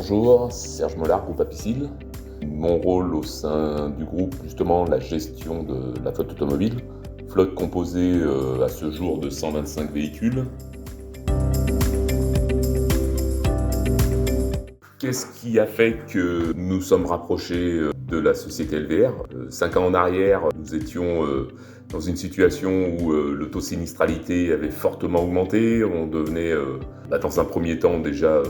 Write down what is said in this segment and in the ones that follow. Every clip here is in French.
Bonjour, Serge Mollard, groupe Apicil. Mon rôle au sein du groupe, justement, la gestion de la flotte automobile. Flotte composée à ce jour de 125 véhicules. Qu'est-ce qui a fait que nous sommes rapprochés de la société LVR ? 5 ans en arrière, nous étions dans une situation où l'autosinistralité avait fortement augmenté. On devenait, dans un premier temps déjà,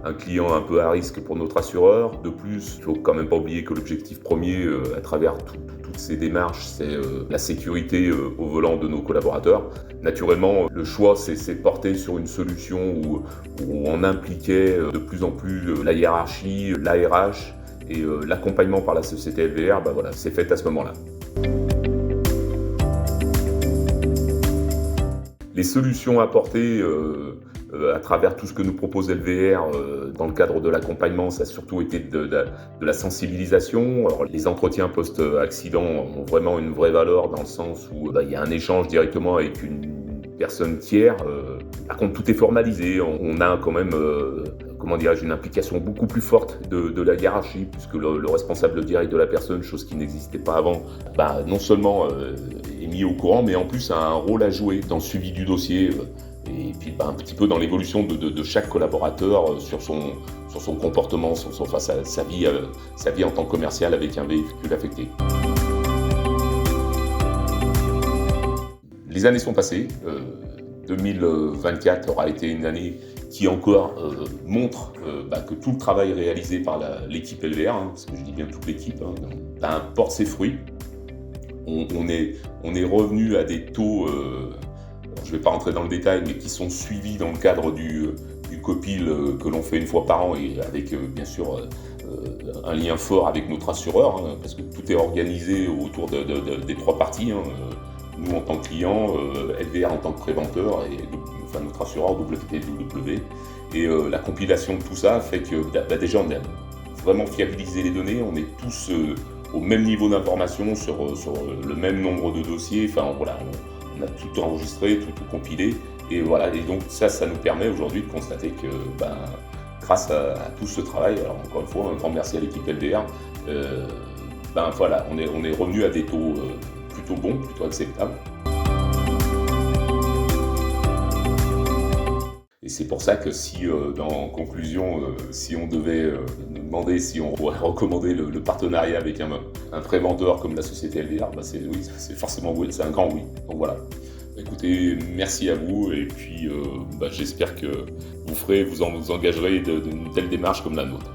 un client un peu à risque pour notre assureur. De plus, il ne faut quand même pas oublier que l'objectif premier, à travers toutes ces démarches, c'est la sécurité au volant de nos collaborateurs. Naturellement, le choix s'est porté sur une solution où on impliquait de plus en plus la hiérarchie, l'ARH et l'accompagnement par la société LVR, c'est fait à ce moment-là. Les solutions apportées à travers tout ce que nous propose LVR dans le cadre de l'accompagnement, ça a surtout été de la sensibilisation. Alors, les entretiens post-accident ont vraiment une vraie valeur dans le sens où il y a un échange directement avec une personne tiers. Par contre, tout est formalisé. On a quand même une implication beaucoup plus forte de la hiérarchie, puisque le responsable direct de la personne, chose qui n'existait pas avant, non seulement est mis au courant, mais en plus a un rôle à jouer dans le suivi du dossier. Et puis un petit peu dans l'évolution de chaque collaborateur sur son comportement, sa vie en tant que commercial avec un véhicule affecté. Les années sont passées. 2024 aura été une année qui encore montre que tout le travail réalisé par l'équipe LVR, parce que je dis bien toute l'équipe, porte ses fruits. On est revenu à des taux, je ne vais pas rentrer dans le détail, mais qui sont suivis dans le cadre du COPIL que l'on fait une fois par an et avec bien sûr un lien fort avec notre assureur, parce que tout est organisé autour des trois parties. Nous en tant que client, LVR en tant que préventeur et notre assureur WTW. Et la compilation de tout ça fait que déjà on a vraiment fiabilisé les données, on est tous au même niveau d'information sur le même nombre de dossiers. On a tout enregistré, tout compilé. Et voilà, et donc ça nous permet aujourd'hui de constater que grâce à tout ce travail, alors encore une fois, un grand merci à l'équipe LVR, on est revenu à des taux plutôt bons, plutôt acceptables. Et c'est pour ça que en conclusion, si on devait nous demander si on pourrait recommander le partenariat avec un préventeur comme la société LVR, c'est forcément oui, c'est un grand oui. Donc voilà. Écoutez, merci à vous et puis j'espère que vous engagerez d'une telle démarche comme la nôtre.